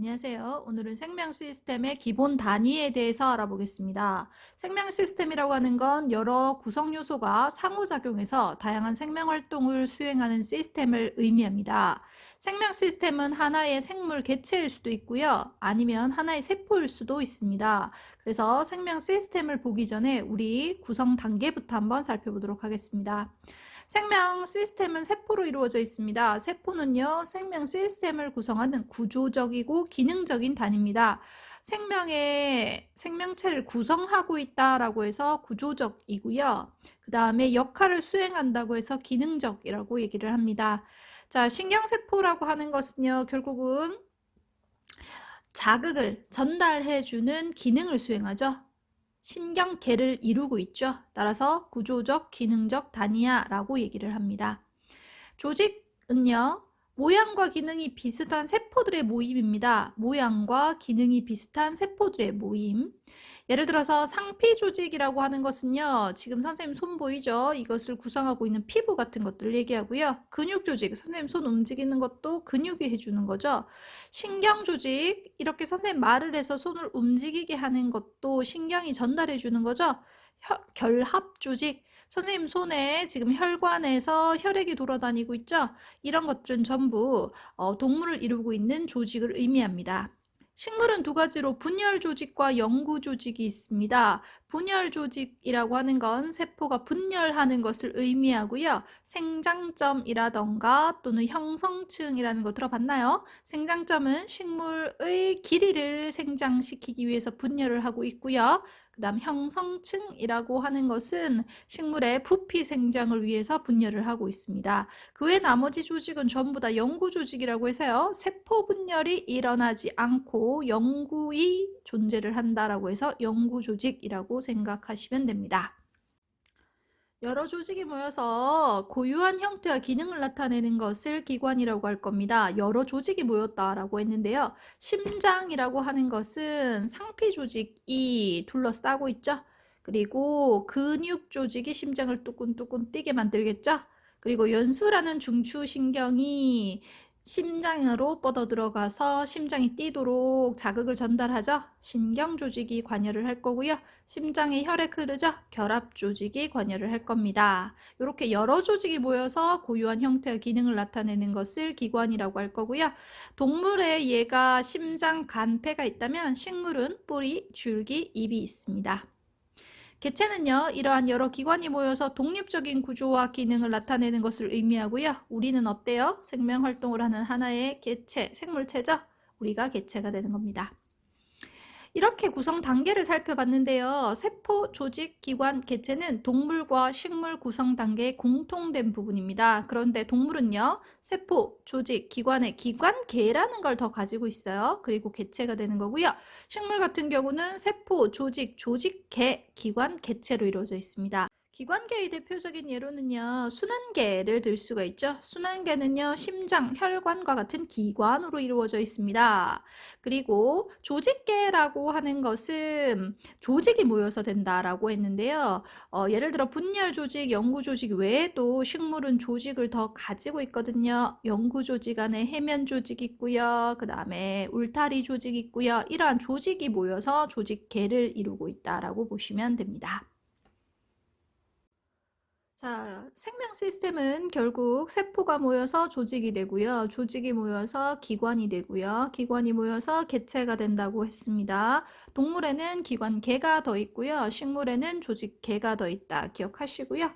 안녕하세요. 오늘은 생명 시스템의 기본 단위에 대해서 알아보겠습니다. 생명 시스템이라고 하는 건 여러 구성 요소가 상호작용해서 다양한 생명 활동을 수행하는 시스템을 의미합니다. 생명 시스템은 하나의 생물 개체일 수도 있고요. 아니면 하나의 세포일 수도 있습니다. 그래서 생명 시스템을 보기 전에 우리 구성 단계부터 한번 살펴보도록 하겠습니다. 생명 시스템은 세포로 이루어져 있습니다. 세포는요, 생명 시스템을 구성하는 구조적이고 기능적인 단위입니다. 생명체를 구성하고 있다라고 해서 구조적이고요. 그 다음에 역할을 수행한다고 해서 기능적이라고 얘기를 합니다. 자, 신경세포라고 하는 것은요, 결국은 자극을 전달해주는 기능을 수행하죠. 신경계를 이루고 있죠. 따라서 구조적, 기능적 단위야라고 얘기를 합니다. 조직은요, 모양과 기능이 비슷한 세포들의 모임입니다. 모양과 기능이 비슷한 세포들의 모임. 예를 들어서 상피조직이라고 하는 것은요, 지금 선생님 손 보이죠? 이것을 구성하고 있는 피부 같은 것들을 얘기하고요. 근육조직, 선생님 손 움직이는 것도 근육이 해주는 거죠. 신경조직, 이렇게 선생님 말을 해서 손을 움직이게 하는 것도 신경이 전달해 주는 거죠. 결합조직, 선생님 손에 지금 혈관에서 혈액이 돌아다니고 있죠. 이런 것들은 전부 동물을 이루고 있는 조직을 의미합니다. 식물은 두 가지로 분열 조직과 영구 조직이 있습니다. 분열 조직이라고 하는 건 세포가 분열하는 것을 의미하고요. 생장점이라던가 또는 형성층이라는 거 들어봤나요? 생장점은 식물의 길이를 생장시키기 위해서 분열을 하고 있고요. 그 다음 형성층이라고 하는 것은 식물의 부피 생장을 위해서 분열을 하고 있습니다. 그 외 나머지 조직은 전부 다 영구 조직이라고 해서요. 세포 분열이 일어나지 않고 영구히 존재를 한다라고 해서 영구 조직이라고 생각하시면 됩니다. 여러 조직이 모여서 고유한 형태와 기능을 나타내는 것을 기관이라고 할 겁니다. 여러 조직이 모였다라고 했는데요. 심장이라고 하는 것은 상피 조직이 둘러싸고 있죠. 그리고 근육 조직이 심장을 뚜끈뚜끈 뛰게 만들겠죠. 그리고 연수라는 중추신경이 심장으로 뻗어 들어가서 심장이 뛰도록 자극을 전달하죠. 신경 조직이 관여를 할 거고요. 심장에 혈액 흐르죠. 결합 조직이 관여를 할 겁니다. 이렇게 여러 조직이 모여서 고유한 형태와 기능을 나타내는 것을 기관이라고 할 거고요. 동물에 얘가 심장, 간, 폐가 있다면 식물은 뿌리, 줄기, 잎이 있습니다. 개체는요, 이러한 여러 기관이 모여서 독립적인 구조와 기능을 나타내는 것을 의미하고요. 우리는 어때요? 생명 활동을 하는 하나의 개체, 생물체죠? 우리가 개체가 되는 겁니다. 이렇게 구성 단계를 살펴봤는데요. 세포, 조직, 기관, 개체는 동물과 식물 구성 단계의 공통된 부분입니다. 그런데 동물은요, 세포, 조직, 기관의 기관계라는 걸 더 가지고 있어요. 그리고 개체가 되는 거고요. 식물 같은 경우는 세포, 조직, 조직계, 기관, 개체로 이루어져 있습니다. 기관계의 대표적인 예로는요, 순환계를 들 수가 있죠. 순환계는요, 심장, 혈관과 같은 기관으로 이루어져 있습니다. 그리고 조직계라고 하는 것은 조직이 모여서 된다라고 했는데요. 예를 들어 분열 조직, 영구 조직 외에도 식물은 조직을 더 가지고 있거든요. 영구 조직 안에 해면 조직 있고요. 그 다음에 울타리 조직 있고요. 이러한 조직이 모여서 조직계를 이루고 있다라고 보시면 됩니다. 자, 생명 시스템은 결국 세포가 모여서 조직이 되고요. 조직이 모여서 기관이 되고요. 기관이 모여서 개체가 된다고 했습니다. 동물에는 기관계가 더 있고요. 식물에는 조직계가 더 있다. 기억하시고요.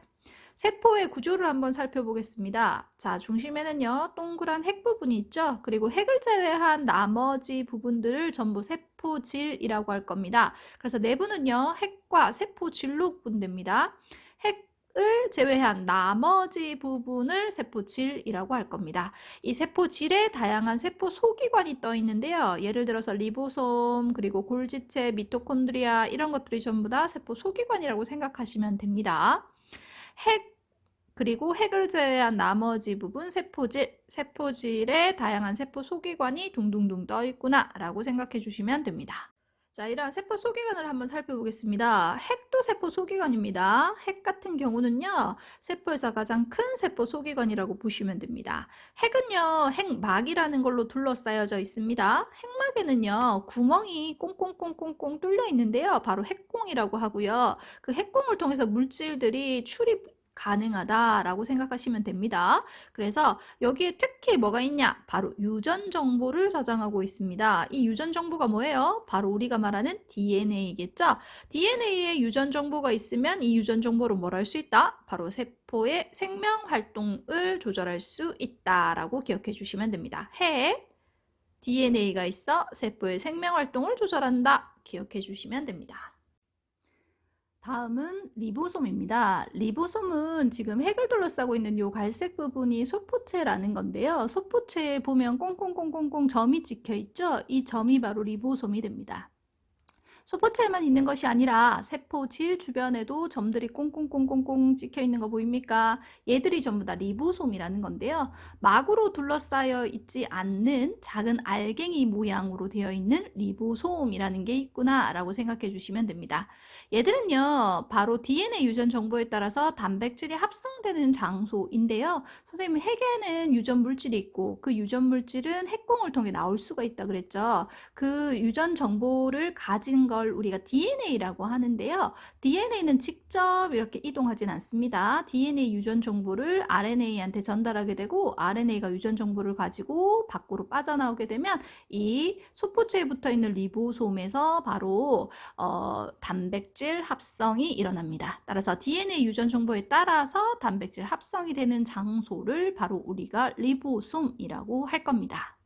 세포의 구조를 한번 살펴보겠습니다. 자, 중심에는요, 동그란 핵 부분이 있죠. 그리고 핵을 제외한 나머지 부분들을 전부 세포질이라고 할 겁니다. 그래서 내부는요, 핵과 세포질로 분됩니다. 핵을 제외한 나머지 부분을 세포질이라고 할 겁니다. 이 세포질에 다양한 세포 소기관이 떠 있는데요. 예를 들어서 리보솜, 그리고 골지체, 미토콘드리아 이런 것들이 전부 다 세포 소기관이라고 생각하시면 됩니다. 그리고 핵을 제외한 나머지 부분 세포질에 다양한 세포 소기관이 둥둥둥 떠 있구나 라고 생각해 주시면 됩니다. 자, 이러한 세포 소기관을 한번 살펴보겠습니다. 핵도 세포 소기관입니다. 핵 같은 경우는요, 세포에서 가장 큰 세포 소기관이라고 보시면 됩니다. 핵은요, 핵막이라는 걸로 둘러싸여져 있습니다. 근육에는요, 구멍이 꽁꽁꽁꽁꽁 뚫려 있는데요. 바로 핵공이라고 하고요. 그 핵공을 통해서 물질들이 출입 가능하다라고 생각하시면 됩니다. 그래서 여기에 특히 뭐가 있냐? 바로 유전 정보를 저장하고 있습니다. 이 유전 정보가 뭐예요? 바로 우리가 말하는 DNA겠죠? DNA에 유전 정보가 있으면 이 유전 정보로 뭘 할 수 있다? 바로 세포의 생명 활동을 조절할 수 있다라고 기억해 주시면 됩니다. 핵 DNA가 있어 세포의 생명 활동을 조절한다. 기억해 주시면 됩니다. 다음은 리보솜입니다. 리보솜은 지금 핵을 둘러싸고 있는 요 갈색 부분이 소포체라는 건데요. 소포체에 보면 꽁꽁꽁꽁꽁 점이 찍혀 있죠? 이 점이 바로 리보솜이 됩니다. 소포체에만 있는 것이 아니라 세포 질 주변에도 점들이 꽁꽁꽁꽁꽁 찍혀 있는 거 보입니까? 얘들이 전부 다 리보솜이라는 건데요. 막으로 둘러싸여 있지 않는 작은 알갱이 모양으로 되어 있는 리보솜이라는 게 있구나 라고 생각해 주시면 됩니다. 얘들은요, 바로 DNA 유전 정보에 따라서 단백질이 합성되는 장소인데요. 선생님, 핵에는 유전 물질이 있고 그 유전 물질은 핵공을 통해 나올 수가 있다 그랬죠. 그 유전 정보를 가진 걸 우리가 DNA라고 하는데요. DNA는 직접 이렇게 이동하진 않습니다. DNA 유전 정보를 RNA한테 전달하게 되고 RNA가 유전 정보를 가지고 밖으로 빠져나오게 되면 이 소포체에 붙어 있는 리보솜에서 바로 단백질 합성이 일어납니다. 따라서 DNA 유전 정보에 따라서 단백질 합성이 되는 장소를 바로 우리가 리보솜이라고 할 겁니다.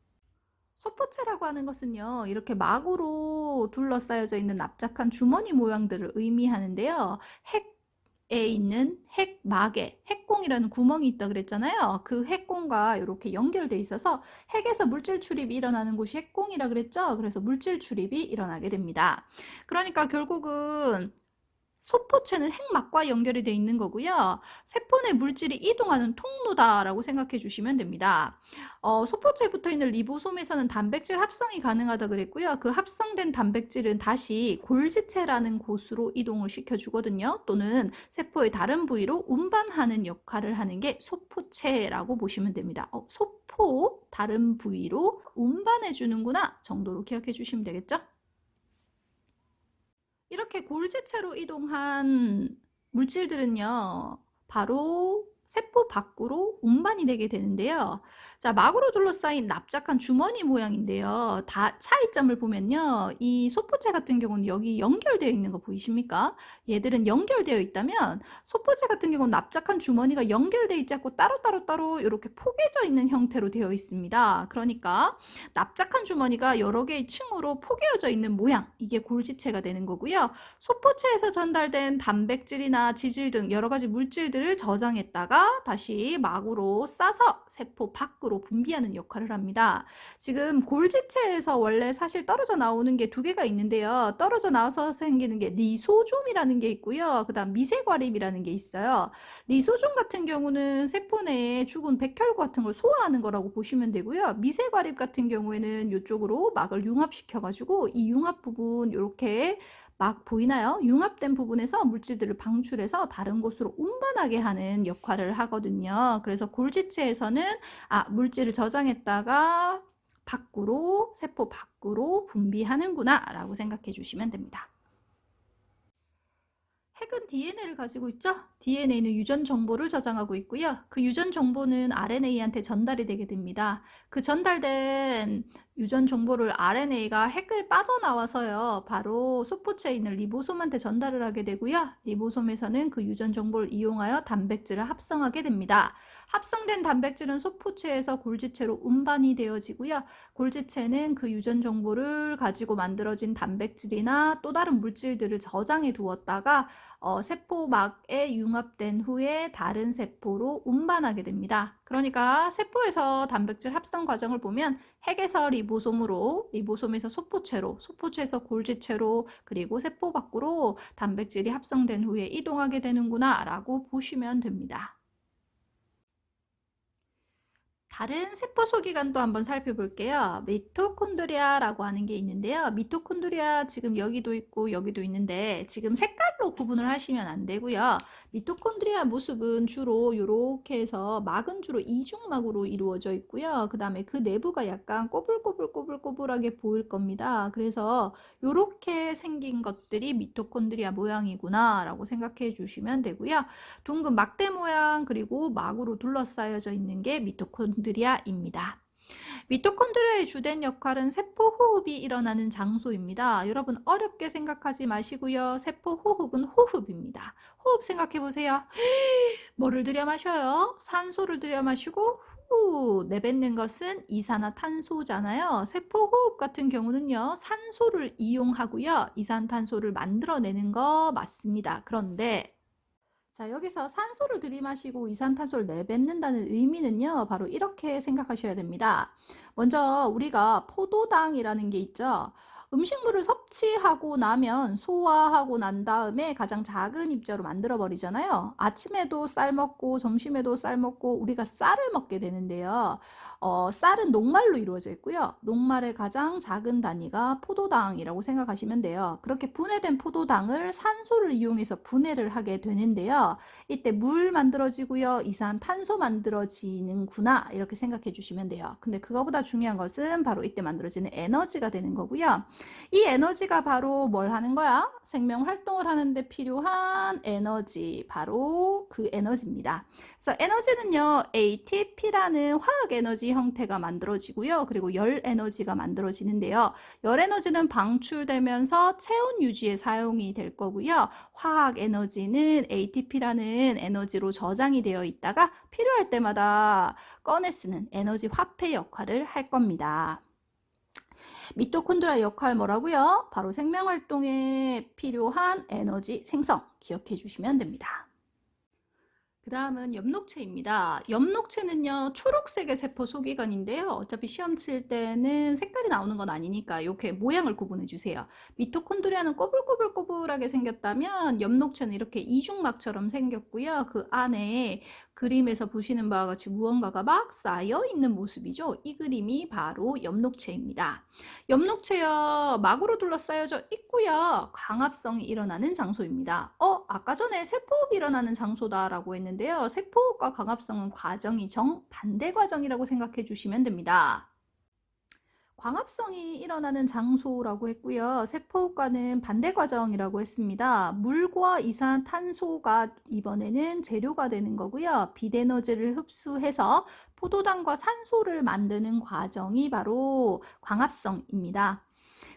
소포체라고 하는 것은요, 이렇게 막으로 둘러싸여져 있는 납작한 주머니 모양들을 의미하는데요. 핵에 있는 핵막에 핵공이라는 구멍이 있다 그랬잖아요. 그 핵공과 이렇게 연결돼 있어서 핵에서 물질 출입이 일어나는 곳이 핵공이라 그랬죠. 그래서 물질 출입이 일어나게 됩니다. 그러니까 결국은 소포체는 핵막과 연결이 되어 있는 거고요. 세포 내 물질이 이동하는 통로다라고 생각해 주시면 됩니다. 소포체에 붙어 있는 리보솜에서는 단백질 합성이 가능하다 그랬고요. 그 합성된 단백질은 다시 골지체라는 곳으로 이동을 시켜주거든요. 또는 세포의 다른 부위로 운반하는 역할을 하는 게 소포체라고 보시면 됩니다. 소포 다른 부위로 운반해 주는구나 정도로 기억해 주시면 되겠죠? 이렇게 골지체로 이동한 물질들은요, 바로 세포 밖으로 운반이 되게 되는데요. 자, 막으로 둘러싸인 납작한 주머니 모양인데요. 차이점을 보면요. 이 소포체 같은 경우는 여기 연결되어 있는 거 보이십니까? 얘들은 연결되어 있다면 소포체 같은 경우는 납작한 주머니가 연결되어 있지 않고 따로 이렇게 포개져 있는 형태로 되어 있습니다. 그러니까 납작한 주머니가 여러 개의 층으로 포개어져 있는 모양, 이게 골지체가 되는 거고요. 소포체에서 전달된 단백질이나 지질 등 여러 가지 물질들을 저장했다가 다시 막으로 싸서 세포 밖으로 분비하는 역할을 합니다. 지금 골지체에서 원래 사실 떨어져 나오는 게 두 개가 있는데요. 떨어져 나와서 생기는 게 리소좀이라는 게 있고요. 그 다음 미세과립이라는 게 있어요. 리소좀 같은 경우는 세포 내에 죽은 백혈구 같은 걸 소화하는 거라고 보시면 되고요. 미세과립 같은 경우에는 이쪽으로 막을 융합시켜가지고 이 융합 부분 이렇게 막 보이나요? 융합된 부분에서 물질들을 방출해서 다른 곳으로 운반하게 하는 역할을 하거든요. 그래서 골지체에서는 물질을 저장했다가 밖으로, 세포 밖으로 분비하는구나 라고 생각해 주시면 됩니다. 핵은 DNA를 가지고 있죠? DNA는 유전 정보를 저장하고 있고요. 그 유전 정보는 RNA한테 전달이 되게 됩니다. 그 전달된 유전 정보를 RNA가 핵을 빠져나와서요. 바로 소포체에 있는 리보솜한테 전달을 하게 되고요. 리보솜에서는 그 유전 정보를 이용하여 단백질을 합성하게 됩니다. 합성된 단백질은 소포체에서 골지체로 운반이 되어지고요. 골지체는 그 유전 정보를 가지고 만들어진 단백질이나 또 다른 물질들을 저장해 두었다가 세포막에 융합된 후에 다른 세포로 운반하게 됩니다. 그러니까 세포에서 단백질 합성 과정을 보면 핵에서 리보솜으로, 리보솜에서 소포체로, 소포체에서 골지체로, 그리고 세포 밖으로 단백질이 합성된 후에 이동하게 되는구나 라고 보시면 됩니다. 다른 세포 소기관도 한번 살펴볼게요. 미토콘드리아라고 하는 게 있는데요. 미토콘드리아 지금 여기도 있고 여기도 있는데 지금 색깔로 구분을 하시면 안 되고요. 미토콘드리아 모습은 주로 이렇게 해서 막은 주로 이중막으로 이루어져 있고요. 그 다음에 그 내부가 약간 꼬불꼬불꼬불꼬불하게 보일 겁니다. 그래서 이렇게 생긴 것들이 미토콘드리아 모양이구나 라고 생각해 주시면 되고요. 둥근 막대 모양 그리고 막으로 둘러싸여져 있는 게 미토콘드리아입니다. 미토콘드리아의 주된 역할은 세포 호흡이 일어나는 장소입니다. 여러분 어렵게 생각하지 마시고요. 세포 호흡은 호흡입니다. 호흡 생각해 보세요. 뭐를 들여 마셔요? 산소를 들여 마시고 후 내뱉는 것은 이산화탄소잖아요. 세포 호흡 같은 경우는요. 산소를 이용하고요. 이산탄소를 만들어내는 거 맞습니다. 그런데 자, 여기서 산소를 들이마시고 이산탄소를 내뱉는다는 의미는요, 바로 이렇게 생각하셔야 됩니다. 먼저 우리가 포도당이라는 게 있죠. 음식물을 섭취하고 나면 소화하고 난 다음에 가장 작은 입자로 만들어 버리잖아요. 아침에도 쌀 먹고 점심에도 쌀 먹고 우리가 쌀을 먹게 되는데요. 쌀은 녹말로 이루어져 있고요. 녹말의 가장 작은 단위가 포도당이라고 생각하시면 돼요. 그렇게 분해된 포도당을 산소를 이용해서 분해를 하게 되는데요. 이때 물 만들어지고요. 이산탄소 만들어지는구나 이렇게 생각해 주시면 돼요. 근데 그거보다 중요한 것은 바로 이때 만들어지는 에너지가 되는 거고요. 이 에너지가 바로 뭘 하는 거야? 생명 활동을 하는데 필요한 에너지, 바로 그 에너지입니다. 그래서 에너지는요, ATP라는 화학 에너지 형태가 만들어지고요. 그리고 열 에너지가 만들어지는데요. 열 에너지는 방출되면서 체온 유지에 사용이 될 거고요. 화학 에너지는 ATP라는 에너지로 저장이 되어 있다가 필요할 때마다 꺼내 쓰는 에너지 화폐 역할을 할 겁니다. 미토콘드리아 역할 뭐라고요? 바로 생명활동에 필요한 에너지 생성 기억해 주시면 됩니다. 그 다음은 엽록체입니다. 엽록체는요, 초록색의 세포 소기관인데요. 어차피 시험 칠 때는 색깔이 나오는 건 아니니까 이렇게 모양을 구분해 주세요. 미토콘드리아는 꼬불꼬불꼬불하게 생겼다면 엽록체는 이렇게 이중막처럼 생겼고요. 그 안에 그림에서 보시는 바와 같이 무언가가 막 쌓여 있는 모습이죠. 이 그림이 바로 엽록체입니다. 엽록체요, 막으로 둘러싸여져 있고요. 광합성이 일어나는 장소입니다. 아까 전에 세포호흡이 일어나는 장소다라고 했는데요. 세포호흡과 광합성은 과정이 정반대 과정이라고 생각해 주시면 됩니다. 광합성이 일어나는 장소라고 했고요. 세포호흡과는 반대 과정이라고 했습니다. 물과 이산탄소가 이번에는 재료가 되는 거고요. 빛에너지를 흡수해서 포도당과 산소를 만드는 과정이 바로 광합성입니다.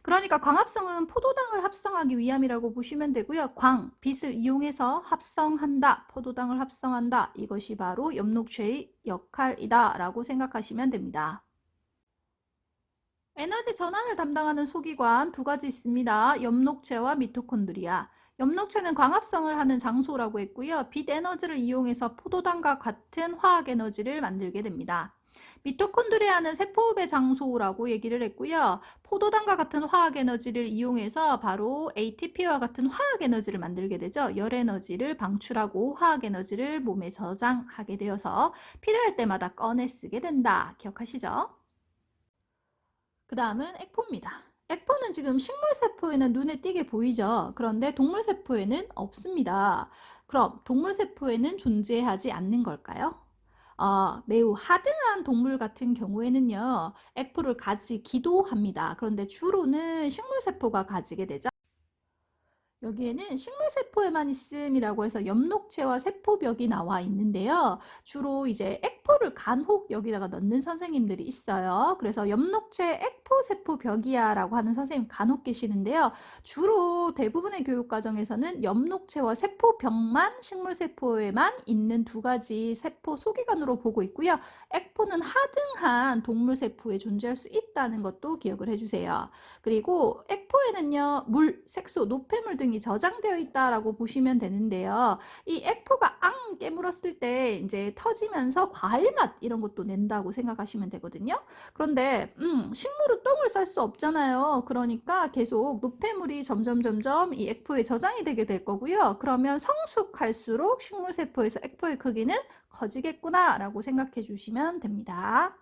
그러니까 광합성은 포도당을 합성하기 위함이라고 보시면 되고요. 빛을 이용해서 합성한다, 포도당을 합성한다. 이것이 바로 엽록체의 역할이다 라고 생각하시면 됩니다. 에너지 전환을 담당하는 소기관 두 가지 있습니다. 엽록체와 미토콘드리아. 엽록체는 광합성을 하는 장소라고 했고요. 빛 에너지를 이용해서 포도당과 같은 화학 에너지를 만들게 됩니다. 미토콘드리아는 세포흡의 장소라고 얘기를 했고요. 포도당과 같은 화학 에너지를 이용해서 바로 ATP와 같은 화학 에너지를 만들게 되죠. 열 에너지를 방출하고 화학 에너지를 몸에 저장하게 되어서 필요할 때마다 꺼내 쓰게 된다. 기억하시죠? 그 다음은 액포입니다. 액포는 지금 식물세포에는 눈에 띄게 보이죠. 그런데 동물세포에는 없습니다. 그럼 동물세포에는 존재하지 않는 걸까요? 매우 하등한 동물 같은 경우에는요, 액포를 가지기도 합니다. 그런데 주로는 식물세포가 가지게 되죠. 여기에는 식물세포에만 있음이라고 해서 엽록체와 세포벽이 나와 있는데요. 주로 이제 액포를 간혹 여기다가 넣는 선생님들이 있어요. 그래서 엽록체 액포 세포벽이야 라고 하는 선생님 간혹 계시는데요. 주로 대부분의 교육과정에서는 엽록체와 세포벽만 식물세포에만 있는 두 가지 세포 소기관으로 보고 있고요. 액포는 하등한 동물세포에 존재할 수 있다는 것도 기억을 해주세요. 그리고 액포에는요, 물, 색소, 노폐물 등이 저장되어 있다라고 보시면 되는데요. 이 액포가 깨물었을 때 이제 터지면서 과일 맛 이런 것도 낸다고 생각하시면 되거든요. 그런데 식물은 똥을 쌀 수 없잖아요. 그러니까 계속 노폐물이 점점 이 액포에 저장이 되게 될 거고요. 그러면 성숙할수록 식물 세포에서 액포의 크기는 커지겠구나라고 생각해 주시면 됩니다.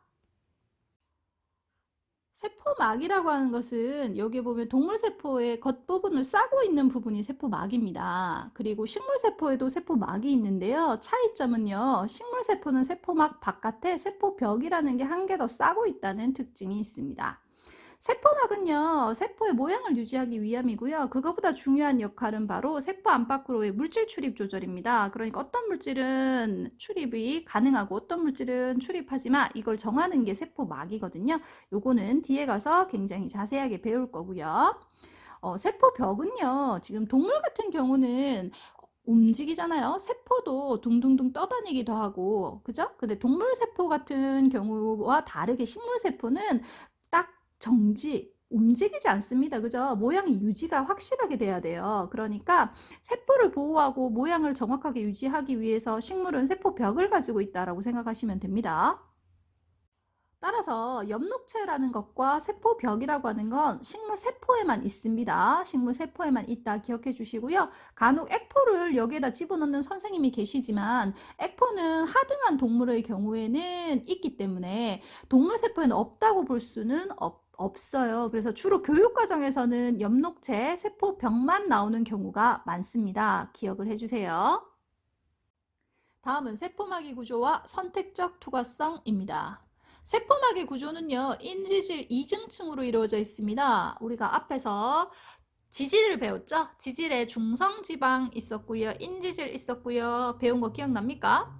세포막이라고 하는 것은 여기 보면 동물세포의 겉부분을 싸고 있는 부분이 세포막입니다. 그리고 식물세포에도 세포막이 있는데요. 차이점은요. 식물세포는 세포막 바깥에 세포벽이라는 게 한 개 더 싸고 있다는 특징이 있습니다. 세포막은요, 세포의 모양을 유지하기 위함이고요. 그거보다 중요한 역할은 바로 세포 안팎으로의 물질 출입 조절입니다. 그러니까 어떤 물질은 출입이 가능하고 어떤 물질은 출입하지 마. 이걸 정하는 게 세포막이거든요. 요거는 뒤에 가서 굉장히 자세하게 배울 거고요. 세포벽은요, 지금 동물 같은 경우는 움직이잖아요. 세포도 둥둥둥 떠다니기도 하고, 그죠? 근데 동물 세포 같은 경우와 다르게 식물 세포는 딱 움직이지 않습니다. 그죠? 모양이 유지가 확실하게 돼야 돼요. 그러니까 세포를 보호하고 모양을 정확하게 유지하기 위해서 식물은 세포벽을 가지고 있다라고 생각하시면 됩니다. 따라서 엽록체라는 것과 세포벽이라고 하는 건 식물 세포에만 있습니다. 식물 세포에만 있다 기억해 주시고요. 간혹 액포를 여기에다 집어넣는 선생님이 계시지만 액포는 하등한 동물의 경우에는 있기 때문에 동물 세포에는 없다고 볼 수는 없어요. 그래서 주로 교육과정에서는 엽록체, 세포벽만 나오는 경우가 많습니다. 기억을 해주세요. 다음은 세포막이 구조와 선택적 투과성입니다. 세포막의 구조는요, 인지질 이중층으로 이루어져 있습니다. 우리가 앞에서 지질을 배웠죠? 지질에 중성지방 있었고요, 인지질 있었고요. 배운 거 기억납니까?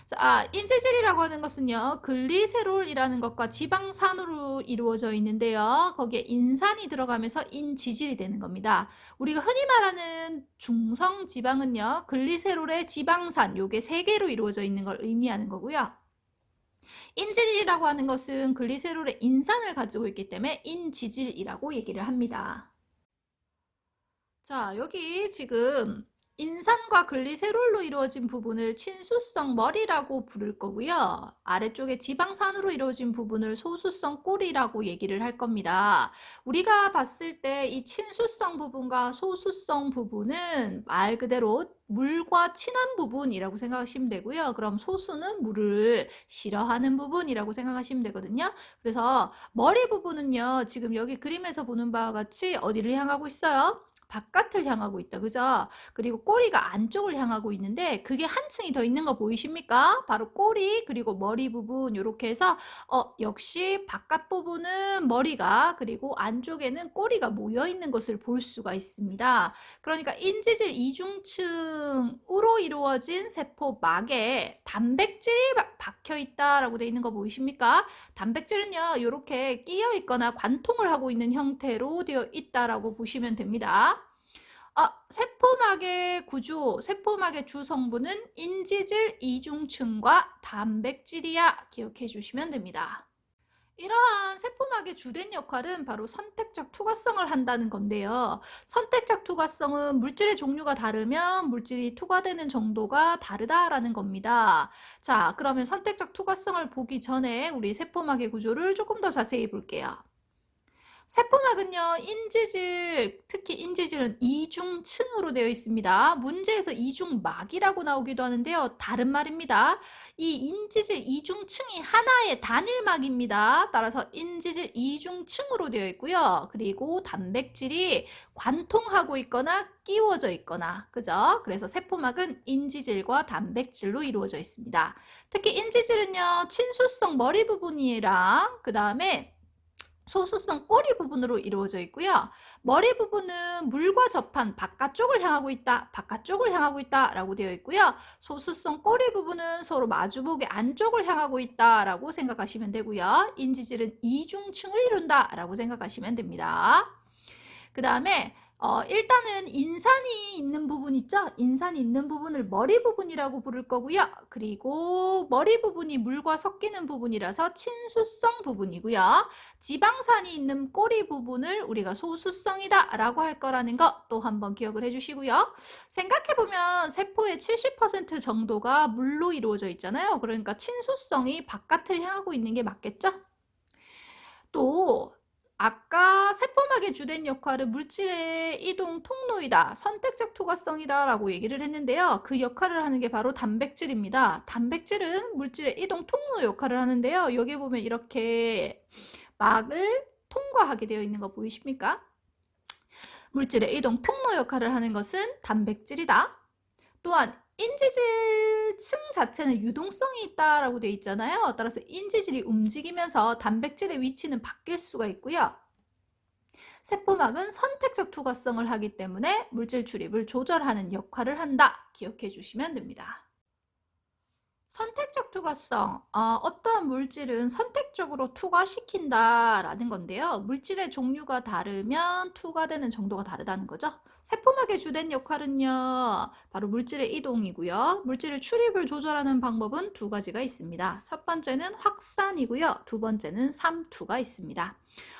자, 인지질이라고 하는 것은요, 글리세롤이라는 것과 지방산으로 이루어져 있는데요. 거기에 인산이 들어가면서 인지질이 되는 겁니다. 우리가 흔히 말하는 중성지방은요, 글리세롤의 지방산, 요게 세 개로 이루어져 있는 걸 의미하는 거고요. 인지질이라고 하는 것은 글리세롤의 인산을 가지고 있기 때문에 인지질이라고 얘기를 합니다. 자, 여기 지금 인산과 글리세롤로 이루어진 부분을 친수성 머리라고 부를 거고요. 아래쪽에 지방산으로 이루어진 부분을 소수성 꼬리라고 얘기를 할 겁니다. 우리가 봤을 때 이 친수성 부분과 소수성 부분은 말 그대로 물과 친한 부분이라고 생각하시면 되고요. 그럼 소수는 물을 싫어하는 부분이라고 생각하시면 되거든요. 그래서 머리 부분은요, 지금 여기 그림에서 보는 바와 같이 어디를 향하고 있어요? 바깥을 향하고 있다. 그죠? 그리고 꼬리가 안쪽을 향하고 있는데 그게 한 층이 더 있는 거 보이십니까? 바로 꼬리 그리고 머리 부분 이렇게 해서 역시 바깥 부분은 머리가 그리고 안쪽에는 꼬리가 모여 있는 것을 볼 수가 있습니다. 그러니까 인지질 이중층으로 이루어진 세포막에 단백질이 박혀 있다라고 되어 있는 거 보이십니까? 단백질은요, 이렇게 끼어 있거나 관통을 하고 있는 형태로 되어 있다라고 보시면 됩니다. 세포막의 구조, 세포막의 주성분은 인지질 이중층과 단백질이야 기억해 주시면 됩니다. 이러한 세포막의 주된 역할은 바로 선택적 투과성을 한다는 건데요. 선택적 투과성은 물질의 종류가 다르면 물질이 투과되는 정도가 다르다라는 겁니다. 자, 그러면 선택적 투과성을 보기 전에 우리 세포막의 구조를 조금 더 자세히 볼게요. 세포막은요, 인지질, 특히 인지질은 이중층으로 되어 있습니다. 문제에서 이중막이라고 나오기도 하는데요. 다른 말입니다. 이 인지질 이중층이 하나의 단일막입니다. 따라서 인지질 이중층으로 되어 있고요. 그리고 단백질이 관통하고 있거나 끼워져 있거나, 그죠? 그래서 세포막은 인지질과 단백질로 이루어져 있습니다. 특히 인지질은요, 친수성 머리 부분이랑 그 다음에 소수성 꼬리 부분으로 이루어져 있고요. 머리 부분은 물과 접한 바깥쪽을 향하고 있다, 바깥쪽을 향하고 있다 라고 되어 있고요. 소수성 꼬리 부분은 서로 마주보게 안쪽을 향하고 있다 라고 생각하시면 되고요. 인지질은 이중층을 이룬다 라고 생각하시면 됩니다. 그 다음에 일단은 인산이 있는 부분 있죠? 인산이 있는 부분을 머리 부분이라고 부를 거고요. 그리고 머리 부분이 물과 섞이는 부분이라서 친수성 부분이고요. 지방산이 있는 꼬리 부분을 우리가 소수성이다 라고 할 거라는 거 또 한번 기억을 해주시고요. 생각해보면 세포의 70% 정도가 물로 이루어져 있잖아요. 그러니까 친수성이 바깥을 향하고 있는 게 맞겠죠? 또 아까 세포막의 주된 역할은 물질의 이동 통로이다, 선택적 투과성이다 라고 얘기를 했는데요. 그 역할을 하는 게 바로 단백질입니다. 단백질은 물질의 이동 통로 역할을 하는데요. 여기 보면 이렇게 막을 통과하게 되어 있는 거 보이십니까? 물질의 이동 통로 역할을 하는 것은 단백질이다. 또한 인지질 층 자체는 유동성이 있다라고 되어 있잖아요. 따라서 인지질이 움직이면서 단백질의 위치는 바뀔 수가 있고요. 세포막은 선택적 투과성을 하기 때문에 물질 출입을 조절하는 역할을 한다. 기억해 주시면 됩니다. 선택적 투과성, 어떠한 물질은 선택적으로 투과시킨다라는 건데요. 물질의 종류가 다르면 투과되는 정도가 다르다는 거죠. 세포막의 주된 역할은요, 바로 물질의 이동이고요. 물질의 출입을 조절하는 방법은 두 가지가 있습니다. 첫 번째는 확산이고요. 두 번째는 삼투가 있습니다.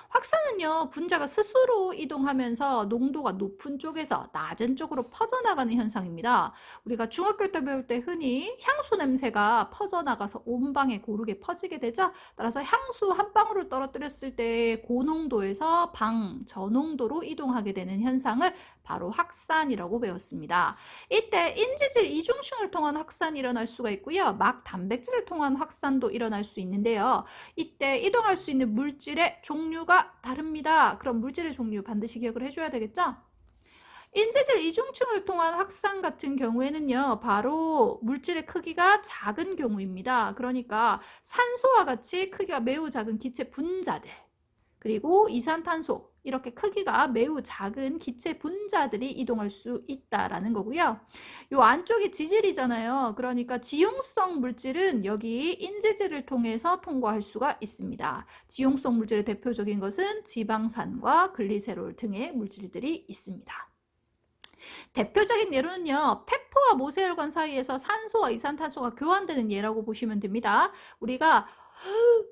확산은요, 분자가 스스로 이동하면서 농도가 높은 쪽에서 낮은 쪽으로 퍼져나가는 현상입니다. 우리가 중학교 때 배울 때 흔히 향수 냄새가 퍼져나가서 온 방에 고르게 퍼지게 되죠. 따라서 향수 한 방울을 떨어뜨렸을 때 고농도에서 방 저농도로 이동하게 되는 현상을 바로 확산이라고 배웠습니다. 이때 인지질 이중층을 통한 확산이 일어날 수가 있고요. 막 단백질을 통한 확산도 일어날 수 있는데요. 이때 이동할 수 있는 물질의 종류가 다릅니다. 그럼 물질의 종류 반드시 기억을 해줘야 되겠죠? 인지질 이중층을 통한 확산 같은 경우에는요, 바로 물질의 크기가 작은 경우입니다. 그러니까 산소와 같이 크기가 매우 작은 기체 분자들, 그리고 이산탄소, 이렇게 크기가 매우 작은 기체 분자들이 이동할 수 있다라는 거고요. 요 안쪽이 지질이잖아요. 그러니까 지용성 물질은 여기 인지질을 통해서 통과할 수가 있습니다. 지용성 물질의 대표적인 것은 지방산과 글리세롤 등의 물질들이 있습니다. 대표적인 예로는요, 페퍼와 모세혈관 사이에서 산소와 이산탄소가 교환되는 예라고 보시면 됩니다. 우리가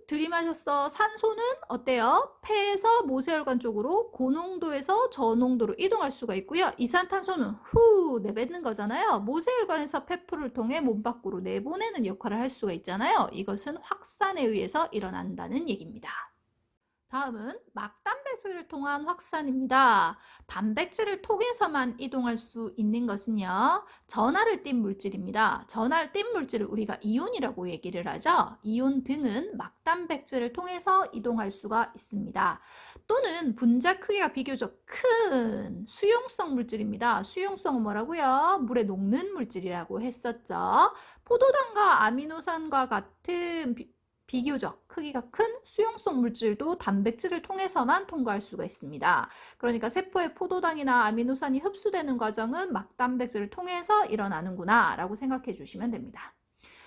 들이마셨어. 산소는 어때요? 폐에서 모세혈관 쪽으로 고농도에서 저농도로 이동할 수가 있고요. 이산탄소는 후 내뱉는 거잖아요. 모세혈관에서 폐포를 통해 몸 밖으로 내보내는 역할을 할 수가 있잖아요. 이것은 확산에 의해서 일어난다는 얘기입니다. 다음은 막단백질을 통한 확산입니다. 단백질을 통해서만 이동할 수 있는 것은요, 전하를 띤 물질입니다. 전하를 띤 물질을 우리가 이온이라고 얘기를 하죠. 이온 등은 막단백질을 통해서 이동할 수가 있습니다. 또는 분자 크기가 비교적 큰 수용성 물질입니다. 수용성은 뭐라고요? 물에 녹는 물질이라고 했었죠. 포도당과 아미노산과 같은 비교적 크기가 큰 수용성 물질도 단백질을 통해서만 통과할 수가 있습니다. 그러니까 세포의 포도당이나 아미노산이 흡수되는 과정은 막단백질을 통해서 일어나는구나 라고 생각해 주시면 됩니다.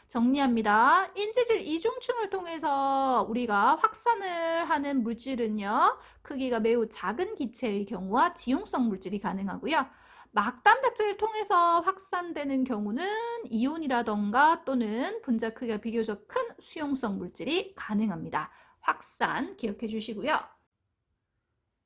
정리합니다. 인지질 이중층을 통해서 우리가 확산을 하는 물질은요, 크기가 매우 작은 기체의 경우와 지용성 물질이 가능하고요. 막단백질을 통해서 확산되는 경우는 이온이라던가 또는 분자 크기가 비교적 큰 수용성 물질이 가능합니다. 확산 기억해 주시고요.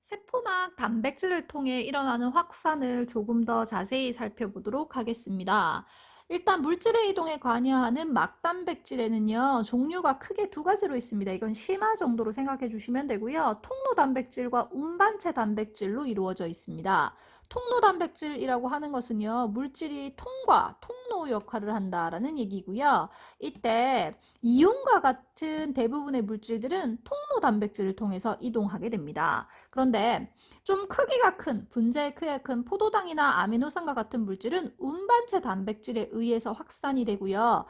세포막 단백질을 통해 일어나는 확산을 조금 더 자세히 살펴보도록 하겠습니다. 일단 물질의 이동에 관여하는 막단백질에는요, 종류가 크게 두 가지로 있습니다. 이건 심화 정도로 생각해 주시면 되고요. 통로 단백질과 운반체 단백질로 이루어져 있습니다. 통로 단백질이라고 하는 것은요, 물질이 통로 역할을 한다라는 얘기고요. 이때 이온과 같은 대부분의 물질들은 통로 단백질을 통해서 이동하게 됩니다. 그런데 좀 크기가 큰, 분자의 크기가 큰 포도당이나 아미노산과 같은 물질은 운반체 단백질에 의해서 확산이 되고요.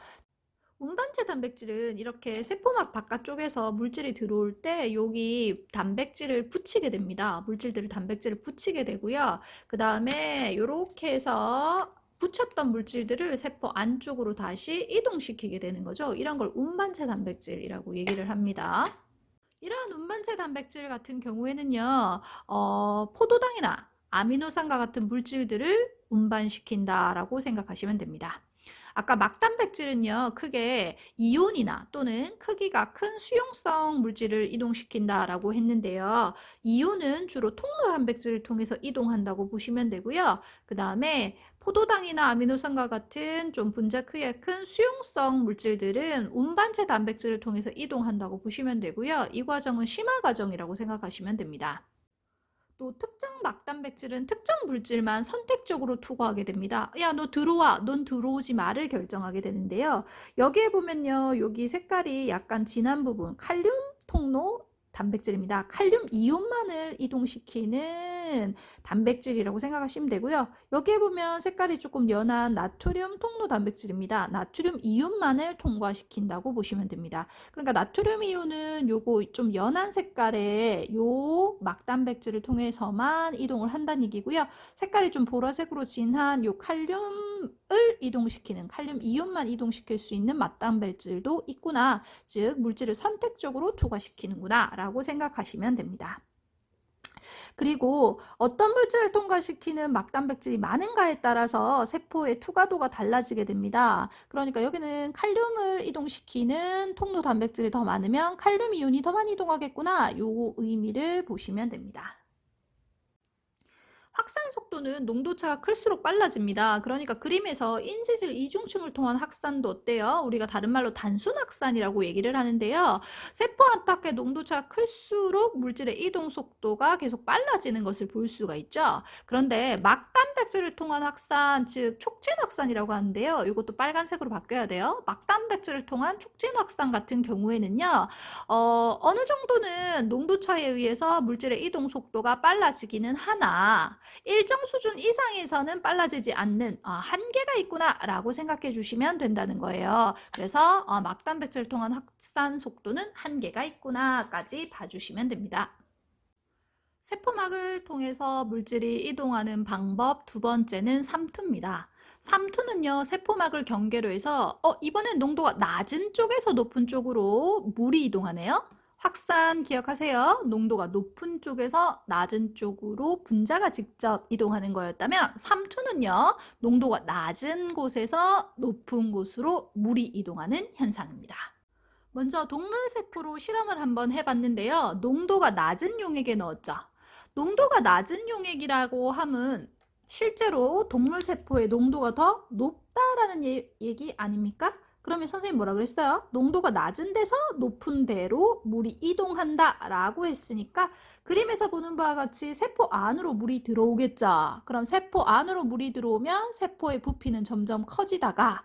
운반체 단백질은 이렇게 세포막 바깥쪽에서 물질이 들어올 때 여기 단백질을 붙이게 됩니다. 물질들을 단백질을 붙이게 되고요. 그 다음에 이렇게 해서 붙였던 물질들을 세포 안쪽으로 다시 이동시키게 되는 거죠. 이런 걸 운반체 단백질이라고 얘기를 합니다. 이러한 운반체 단백질 같은 경우에는요, 포도당이나 아미노산과 같은 물질들을 운반시킨다라고 생각하시면 됩니다. 아까 막단백질은요, 크게 이온이나 또는 크기가 큰 수용성 물질을 이동시킨다라고 했는데요. 이온은 주로 통로 단백질을 통해서 이동한다고 보시면 되고요. 그 다음에 포도당이나 아미노산과 같은 좀 분자 크기가 큰 수용성 물질들은 운반체 단백질을 통해서 이동한다고 보시면 되고요. 이 과정은 심화 과정이라고 생각하시면 됩니다. 또 특정 막단백질은 특정 물질만 선택적으로 투과하게 됩니다. 야, 너 들어와, 넌 들어오지 마를 결정하게 되는데요. 여기에 보면요, 여기 색깔이 약간 진한 부분, 칼륨 통로, 단백질입니다. 칼륨 이온만을 이동시키는 단백질이라고 생각하시면 되고요. 여기에 보면 색깔이 조금 연한 나트륨 통로 단백질입니다. 나트륨 이온만을 통과시킨다고 보시면 됩니다. 그러니까 나트륨 이온은 요거 좀 연한 색깔의 요 막단백질을 통해서만 이동을 한다는 얘기고요. 색깔이 좀 보라색으로 진한 요 칼륨을 이동시키는 칼륨 이온만 이동시킬 수 있는 막단백질도 있구나. 즉 물질을 선택적으로 투과시키는구나 라고 생각하시면 됩니다. 그리고 어떤 물질을 통과시키는 막단백질이 많은가에 따라서 세포의 투과도가 달라지게 됩니다. 그러니까 여기는 칼륨을 이동시키는 통로 단백질이 더 많으면 칼륨 이온이 더 많이 이동하겠구나. 요 의미를 보시면 됩니다. 확산 속도는 농도차가 클수록 빨라집니다. 그러니까 그림에서 인지질 이중층을 통한 확산도 어때요? 우리가 다른 말로 단순 확산이라고 얘기를 하는데요. 세포 안팎의 농도차가 클수록 물질의 이동 속도가 계속 빨라지는 것을 볼 수가 있죠. 그런데 막단백질을 통한 확산, 즉 촉진 확산이라고 하는데요. 이것도 빨간색으로 바뀌어야 돼요. 막단백질을 통한 촉진 확산 같은 경우에는요. 어느 정도는 농도차에 의해서 물질의 이동 속도가 빨라지기는 하나 일정 수준 이상에서는 빨라지지 않는 한계가 있구나 라고 생각해 주시면 된다는 거예요. 그래서 막단백질을 통한 확산 속도는 한계가 있구나 까지 봐주시면 됩니다. 세포막을 통해서 물질이 이동하는 방법 두 번째는 삼투입니다. 삼투는요, 세포막을 경계로 해서 이번엔 농도가 낮은 쪽에서 높은 쪽으로 물이 이동하네요. 확산 기억하세요. 농도가 높은 쪽에서 낮은 쪽으로 분자가 직접 이동하는 거였다면 삼투는요, 농도가 낮은 곳에서 높은 곳으로 물이 이동하는 현상입니다. 먼저 동물 세포로 실험을 한번 해봤는데요. 농도가 낮은 용액에 넣었죠. 농도가 낮은 용액이라고 함은 실제로 동물 세포의 농도가 더 높다라는 얘기 아닙니까? 그러면 선생님 뭐라 그랬어요? 농도가 낮은 데서 높은 데로 물이 이동한다 라고 했으니까 그림에서 보는 바와 같이 세포 안으로 물이 들어오겠죠. 그럼 세포 안으로 물이 들어오면 세포의 부피는 점점 커지다가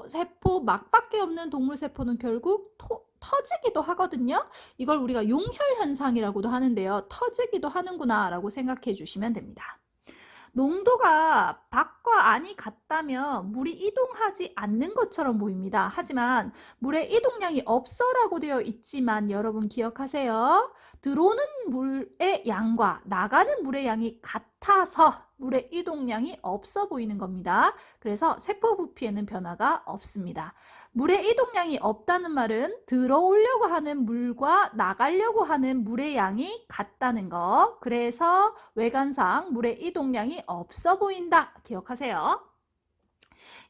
세포 막밖에 없는 동물 세포는 결국 터지기도 하거든요. 이걸 우리가 용혈 현상이라고도 하는데요. 터지기도 하는구나 라고 생각해 주시면 됩니다. 농도가 밖과 안이 같다면 물이 이동하지 않는 것처럼 보입니다. 하지만 물의 이동량이 없어라고 되어 있지만 여러분 기억하세요. 들어오는 물의 양과 나가는 물의 양이 같아서 물의 이동량이 없어 보이는 겁니다. 그래서 세포 부피에는 변화가 없습니다. 물의 이동량이 없다는 말은 들어오려고 하는 물과 나가려고 하는 물의 양이 같다는 거. 그래서 외관상 물의 이동량이 없어 보인다. 기억하세요.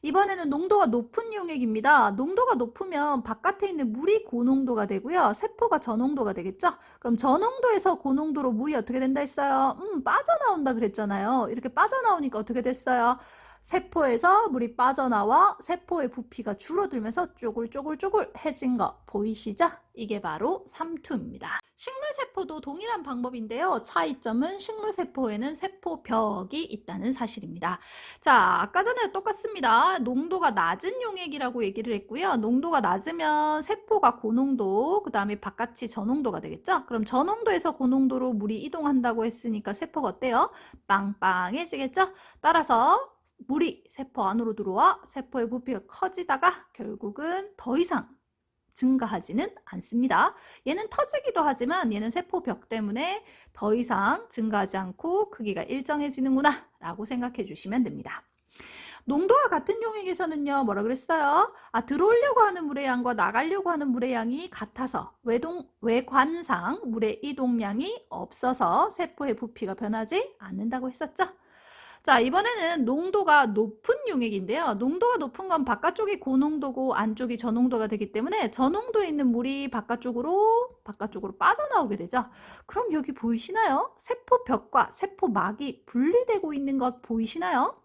이번에는 농도가 높은 용액입니다. 농도가 높으면 바깥에 있는 물이 고농도가 되고요. 세포가 저농도가 되겠죠? 그럼 저농도에서 고농도로 물이 어떻게 된다 했어요? 빠져나온다 그랬잖아요. 이렇게 빠져나오니까 어떻게 됐어요? 세포에서 물이 빠져나와 세포의 부피가 줄어들면서 쪼글쪼글쪼글해진 거 보이시죠? 이게 바로 삼투입니다. 식물세포도 동일한 방법인데요. 차이점은 식물세포에는 세포벽이 있다는 사실입니다. 자, 아까 전에 똑같습니다. 농도가 낮은 용액이라고 얘기를 했고요. 농도가 낮으면 세포가 고농도, 그 다음에 바깥이 저농도가 되겠죠? 그럼 저농도에서 고농도로 물이 이동한다고 했으니까 세포가 어때요? 빵빵해지겠죠? 따라서 물이 세포 안으로 들어와 세포의 부피가 커지다가 결국은 더 이상 증가하지는 않습니다. 얘는 터지기도 하지만 얘는 세포벽 때문에 더 이상 증가하지 않고 크기가 일정해지는구나 라고 생각해 주시면 됩니다. 농도가 같은 용액에서는요, 뭐라 그랬어요? 들어오려고 하는 물의 양과 나가려고 하는 물의 양이 같아서 외관상 물의 이동량이 없어서 세포의 부피가 변하지 않는다고 했었죠? 자, 이번에는 농도가 높은 용액인데요. 농도가 높은 건 바깥쪽이 고농도고 안쪽이 저농도가 되기 때문에 저농도에 있는 물이 바깥쪽으로 빠져나오게 되죠. 그럼 여기 보이시나요? 세포벽과 세포막이 분리되고 있는 것 보이시나요?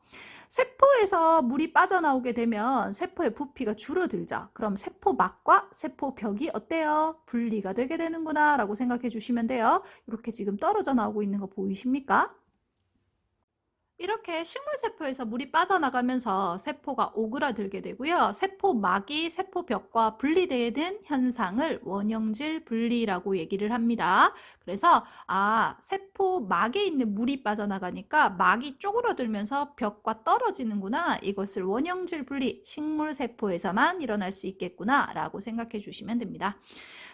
세포에서 물이 빠져나오게 되면 세포의 부피가 줄어들죠. 그럼 세포막과 세포벽이 어때요? 분리가 되게 되는구나 라고 생각해 주시면 돼요. 이렇게 지금 떨어져 나오고 있는 거 보이십니까? 이렇게 식물세포에서 물이 빠져나가면서 세포가 오그라들게 되고요. 세포막이 세포벽과 분리되는 현상을 원형질 분리라고 얘기를 합니다. 그래서 세포막에 있는 물이 빠져나가니까 막이 쪼그라들면서 벽과 떨어지는구나. 이것을 원형질 분리, 식물세포에서만 일어날 수 있겠구나 라고 생각해 주시면 됩니다.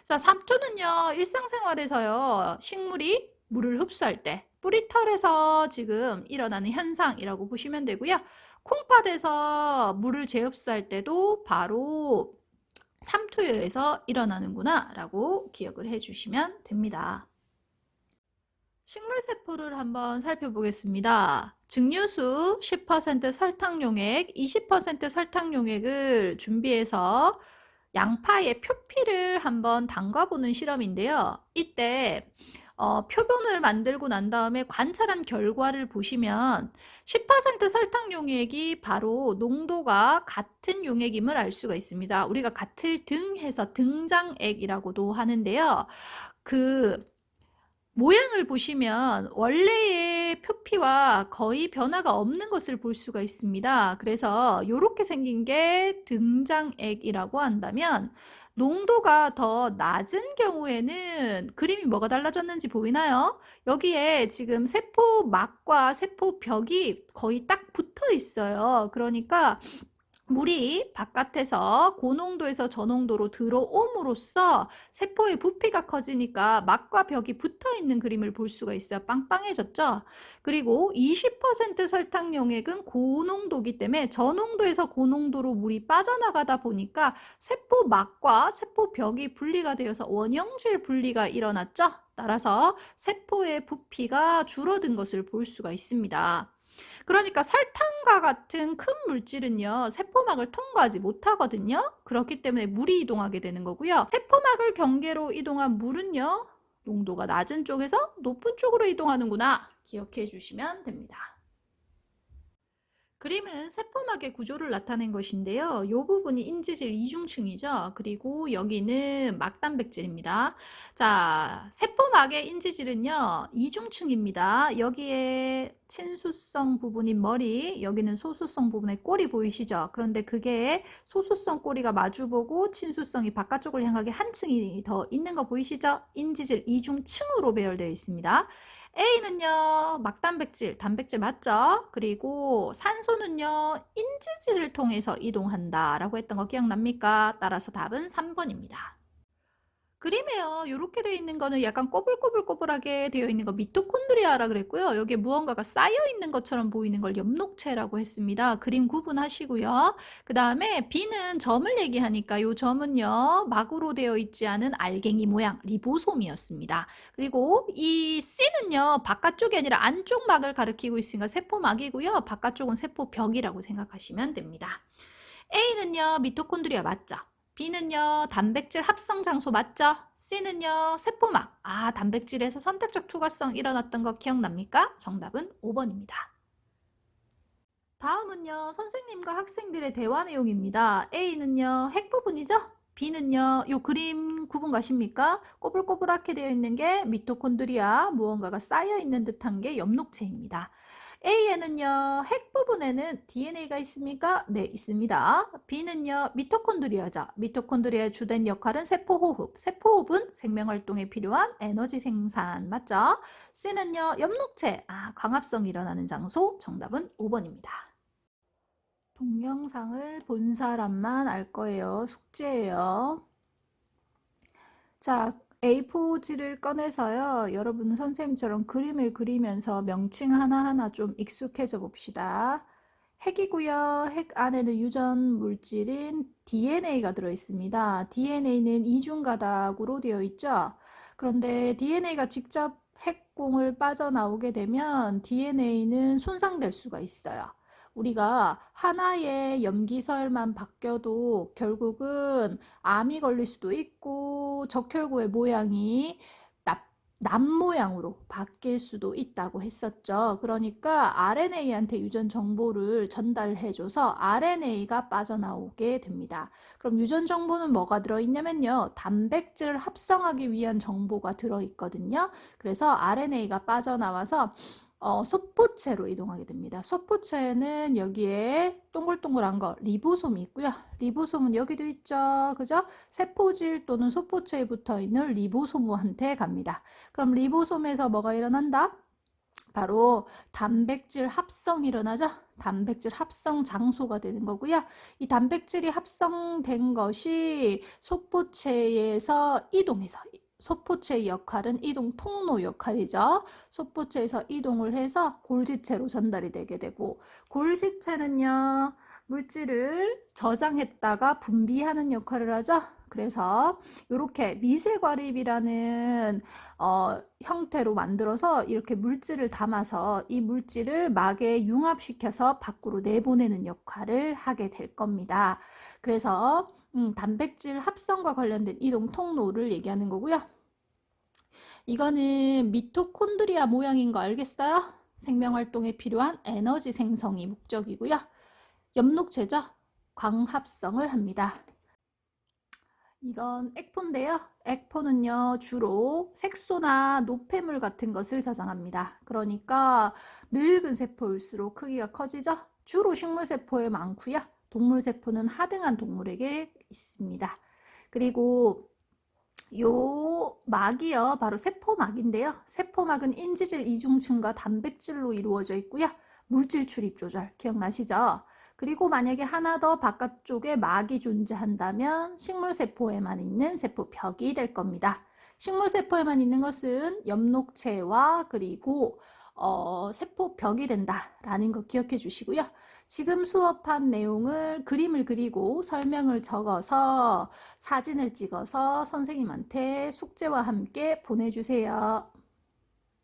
자, 3초는요. 일상생활에서요. 식물이 물을 흡수할 때 뿌리털에서 지금 일어나는 현상이라고 보시면 되고요. 콩팥에서 물을 재흡수할 때도 바로 삼투여에서 일어나는구나 라고 기억을 해주시면 됩니다. 식물세포를 한번 살펴보겠습니다. 증류수 10% 설탕용액, 20% 설탕용액을 준비해서 양파의 표피를 한번 담가보는 실험인데요. 이때 표본을 만들고 난 다음에 관찰한 결과를 보시면 10% 설탕 용액이 바로 농도가 같은 용액임을 알 수가 있습니다. 우리가 같을 등 해서 등장액이라고도 하는데요. 그 모양을 보시면 원래의 표피와 거의 변화가 없는 것을 볼 수가 있습니다. 그래서 이렇게 생긴 게 등장액이라고 한다면 농도가 더 낮은 경우에는 그림이 뭐가 달라졌는지 보이나요? 여기에 지금 세포막과 세포벽이 거의 딱 붙어 있어요. 그러니까 물이 바깥에서 고농도에서 저농도로 들어옴으로써 세포의 부피가 커지니까 막과 벽이 붙어 있는 그림을 볼 수가 있어요. 빵빵해졌죠? 그리고 20% 설탕 용액은 고농도이기 때문에 저농도에서 고농도로 물이 빠져나가다 보니까 세포막과 세포벽이 분리가 되어서 원형질 분리가 일어났죠? 따라서 세포의 부피가 줄어든 것을 볼 수가 있습니다. 그러니까 설탕과 같은 큰 물질은요, 세포막을 통과하지 못하거든요. 그렇기 때문에 물이 이동하게 되는 거고요. 세포막을 경계로 이동한 물은요, 농도가 낮은 쪽에서 높은 쪽으로 이동하는구나 기억해 주시면 됩니다. 그림은 세포막의 구조를 나타낸 것인데요. 이 부분이 인지질 이중층이죠. 그리고 여기는 막단백질입니다. 자, 세포막의 인지질은요. 이중층입니다. 여기에 친수성 부분인 머리, 여기는 소수성 부분의 꼬리 보이시죠? 그런데 그게 소수성 꼬리가 마주보고 친수성이 바깥쪽을 향하게 한 층이 더 있는 거 보이시죠? 인지질 이중층으로 배열되어 있습니다. A는요, 막단백질, 단백질 맞죠? 그리고 산소는요, 인지질을 통해서 이동한다 라고 했던 거 기억납니까? 따라서 답은 3번입니다. 그림에요. 이렇게 되어 있는 거는 약간 꼬불꼬불꼬불하게 되어 있는 거 미토콘드리아라 그랬고요. 여기에 무언가가 쌓여 있는 것처럼 보이는 걸 엽록체라고 했습니다. 그림 구분하시고요. 그 다음에 B는 점을 얘기하니까 이 점은요. 막으로 되어 있지 않은 알갱이 모양 리보솜이었습니다. 그리고 이 C는요. 바깥쪽이 아니라 안쪽 막을 가리키고 있으니까 세포막이고요. 바깥쪽은 세포벽이라고 생각하시면 됩니다. A는요. 미토콘드리아 맞죠? B는요, 단백질 합성 장소 맞죠? C는요, 세포막. 단백질에서 선택적 투과성 일어났던 거 기억납니까? 정답은 5번입니다. 다음은요, 선생님과 학생들의 대화 내용입니다. A는요, 핵 부분이죠? B는요, 요 그림 구분 가십니까? 꼬불꼬불하게 되어 있는 게 미토콘드리아, 무언가가 쌓여 있는 듯한 게 엽록체입니다. A에는요, 핵 부분에는 DNA가 있습니까? 네, 있습니다. B는요, 미토콘드리아죠. 미토콘드리아의 주된 역할은 세포호흡. 세포호흡은 생명활동에 필요한 에너지 생산. 맞죠? C는요, 엽록체. 광합성이 일어나는 장소. 정답은 5번입니다. 동영상을 본 사람만 알 거예요. 숙제예요. 자, A4지를 꺼내서요. 여러분 선생님처럼 그림을 그리면서 명칭 하나하나 좀 익숙해져 봅시다. 핵이고요. 핵 안에는 유전 물질인 DNA가 들어있습니다. DNA는 이중가닥으로 되어 있죠. 그런데 DNA가 직접 핵공을 빠져나오게 되면 DNA는 손상될 수가 있어요. 우리가 하나의 염기서열만 바뀌어도 결국은 암이 걸릴 수도 있고 적혈구의 모양이 남 모양으로 바뀔 수도 있다고 했었죠. 그러니까 RNA한테 유전 정보를 전달해줘서 RNA가 빠져나오게 됩니다. 그럼 유전 정보는 뭐가 들어있냐면요. 단백질을 합성하기 위한 정보가 들어있거든요. 그래서 RNA가 빠져나와서 소포체로 이동하게 됩니다. 소포체는 여기에 동글동글한 거 리보솜이 있고요. 리보솜은 여기도 있죠. 그죠? 세포질 또는 소포체에 붙어 있는 리보소무한테 갑니다. 그럼 리보솜에서 뭐가 일어난다? 바로 단백질 합성이 일어나죠. 단백질 합성 장소가 되는 거고요. 이 단백질이 합성된 것이 소포체에서 이동해서 소포체의 역할은 이동 통로 역할이죠. 소포체에서 이동을 해서 골지체로 전달이 되게 되고, 골지체는요, 물질을 저장했다가 분비하는 역할을 하죠. 그래서 이렇게 미세과립이라는 형태로 만들어서 이렇게 물질을 담아서 이 물질을 막에 융합시켜서 밖으로 내보내는 역할을 하게 될 겁니다. 그래서 단백질 합성과 관련된 이동 통로를 얘기하는 거고요. 이거는 미토콘드리아 모양인 거 알겠어요? 생명활동에 필요한 에너지 생성이 목적이고요. 엽록체죠? 광합성을 합니다. 이건 액포인데요. 액포는요, 주로 색소나 노폐물 같은 것을 저장합니다. 그러니까 늙은 세포일수록 크기가 커지죠? 주로 식물세포에 많고요. 동물세포는 하등한 동물에게 있습니다. 그리고 요 막이요, 바로 세포막인데요. 세포막은 인지질 이중층과 단백질로 이루어져 있고요. 물질 출입 조절 기억나시죠? 그리고 만약에 하나 더 바깥쪽에 막이 존재한다면 식물세포에만 있는 세포벽이 될 겁니다. 식물세포에만 있는 것은 엽록체와 그리고 세포벽이 된다라는 거 기억해 주시고요. 지금 수업한 내용을 그림을 그리고 설명을 적어서 사진을 찍어서 선생님한테 숙제와 함께 보내주세요.